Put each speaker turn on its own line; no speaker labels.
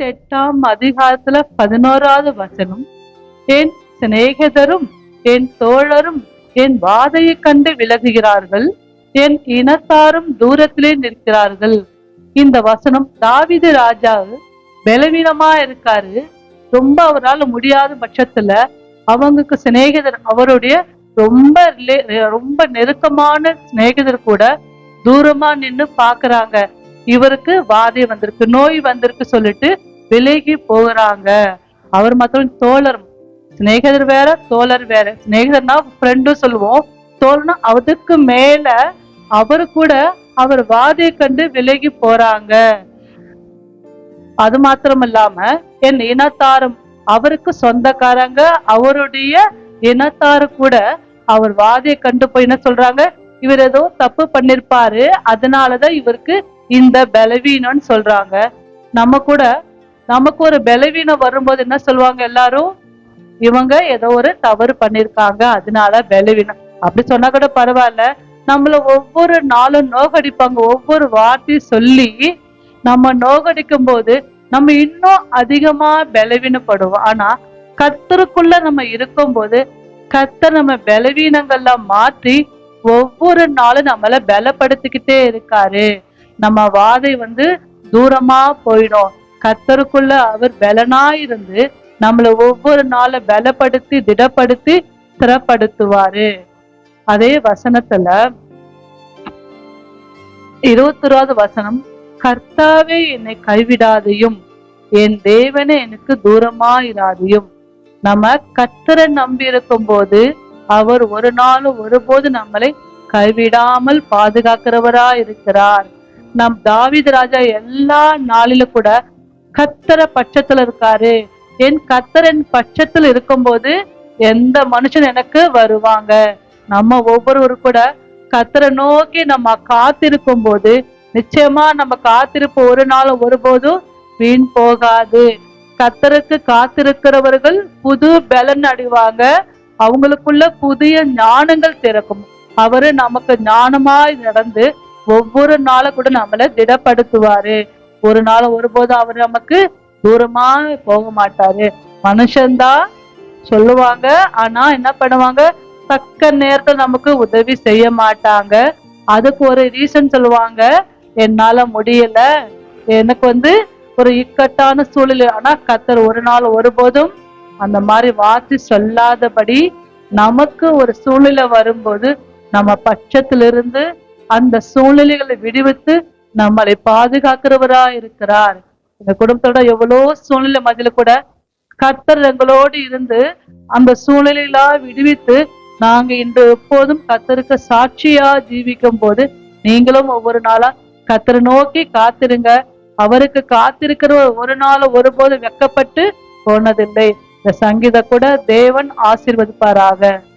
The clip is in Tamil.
8ஆம் அதிகாரத்துல 11வது வசனம், என் சிநேகிதரும் என் தோழரும் என் வாதையை கண்டு விலகுகிறார்கள், என் இனத்தாரும் தூரத்திலே நிற்கிறார்கள். இந்த வசனம் தாவீது ராஜா பலவீனமா இருக்காரு. ரொம்ப அவரால் முடியாத பட்சத்துல அவங்களுக்கு சிநேகிதர், அவருடைய ரொம்ப ரொம்ப நெருக்கமான சிநேகிதர் கூட தூரமா நின்னு பாக்குறாங்க. இவருக்கு வாதை வந்திருக்கு, நோய் வந்திருக்கு சொல்லிட்டு விலகி போகிறாங்க. அவர் மாத்திரம் தோழர், சிநேகிதர் வேற தோழர் வேற. சிநேகிதர்னா ஃப்ரெண்டும் சொல்லுவோம், தோழர்னா அதுக்கு மேல அவரு கூட அவர் வாதையை கண்டு விலகி போறாங்க. அது மாத்திரம் இல்லாம என் இனத்தாரும், அவருக்கு சொந்தக்காரங்க, அவருடைய இனத்தாரு கூட அவர் வாதையை கண்டு போய் என்ன சொல்றாங்க, இவர் ஏதோ தப்பு பண்ணிருப்பாரு, அதனாலதான் இவருக்கு இந்த பலவீனம்னு சொல்றாங்க. நம்ம கூட நமக்கு ஒரு பலவீனம் வரும்போது என்ன சொல்லுவாங்க எல்லாரும், இவங்க ஏதோ ஒரு தவறு பண்ணிருக்காங்க அதனால பலவீனம் அப்படி சொன்னா கூட பரவாயில்ல. நம்மள ஒவ்வொரு நாளும் நோகடிப்பாங்க, ஒவ்வொரு வார்த்தையும் சொல்லி நம்ம நோகடிக்கும் போது நம்ம இன்னும் அதிகமா பலவீனப்படுவோம். ஆனா கர்த்தருக்குள்ள நம்ம இருக்கும் போது கர்த்தர் நம்ம பலவீனங்கள்லாம் மாற்றி ஒவ்வொரு நாளும் நம்மள பலப்படுத்திக்கிட்டே இருக்காரு. நம்ம வாதை தூரமா போயிடும். கர்த்தருக்குள்ள அவர் பலனா இருந்து நம்மள ஒவ்வொரு நாளும் பலப்படுத்தி திடப்படுத்தி ஸ்திரப்படுத்துவாரு. அதே வசனத்துல 21வது வசனம், கர்த்தாவே என்னை கைவிடாதையும் என் தேவனே எனக்கு தூரமாயிராதையும். நம்ம கர்த்தரை நம்பி இருக்கும் போது அவர் ஒரு நாளும் ஒருபோது நம்மளை கைவிடாமல் பாதுகாக்கிறவரா இருக்கிறார். நம் தாவீது ராஜா எல்லா நாளிலும் கூட கர்த்தர பட்சத்துல இருக்காரு. என் கர்த்தரின் பட்சத்தில் இருக்கும் போது எந்த மனுஷன் எனக்கு வருவாங்க. நம்ம ஒவ்வொருவரும் கூட கர்த்தரை நோக்கி நம்ம காத்திருக்கும் போது நிச்சயமா நம்ம காத்திருப்பு ஒரு நாளும் ஒருபோதும் வீண் போகாது. கர்த்தருக்கு காத்திருக்கிறவர்கள் புது பலன் அடைவாங்க, அவங்களுக்குள்ள புதிய ஞானங்கள் திறக்கும். அவரு நமக்கு ஞானமாய் நடந்து ஒவ்வொரு நாளும் கூட நம்மள திடப்படுத்துவாரு. ஒரு நாள் ஒருபோதும் அவர் நமக்கு தூரமா போக மாட்டாரு. மனுஷன்தான் சொல்லுவாங்க, ஆனா என்ன பண்ணுவாங்க, தக்க நேரத்துல நமக்கு உதவி செய்ய மாட்டாங்க. அதுக்கு ஒரு ரீசன் சொல்லுவாங்க, என்னால முடியல, எனக்கு ஒரு இக்கட்டான சூழ்நிலை. ஆனா கர்த்தர் ஒரு நாள் ஒருபோதும் அந்த மாதிரி வார்த்தை சொல்லாதபடி நமக்கு ஒரு சூழ்நிலை வரும்போது நம்ம பட்சத்திலிருந்து அந்த சூழ்நிலைகளை விடுவித்து நம்மளை பாதுகாக்கிறவரா இருக்கிறார். இந்த குடும்பத்தோட எவ்வளோ சூழ்நிலை மத்தியில கூட கர்த்தர் எங்களோடு இருந்து அந்த சூழ்நிலையெல்லாம் விடுவித்து நாங்க இன்று எப்போதும் கர்த்தருக்கு சாட்சியா ஜீவிக்கும் போது நீங்களும் ஒவ்வொரு நாளா கர்த்தரை நோக்கி காத்திருங்க. அவருக்கு காத்திருக்கிற ஒரு நாள் ஒருபோது வெக்கப்பட்டு போனதில்லை. இந்த சங்கீத கூட தேவன் ஆசீர்வதிப்பாராக.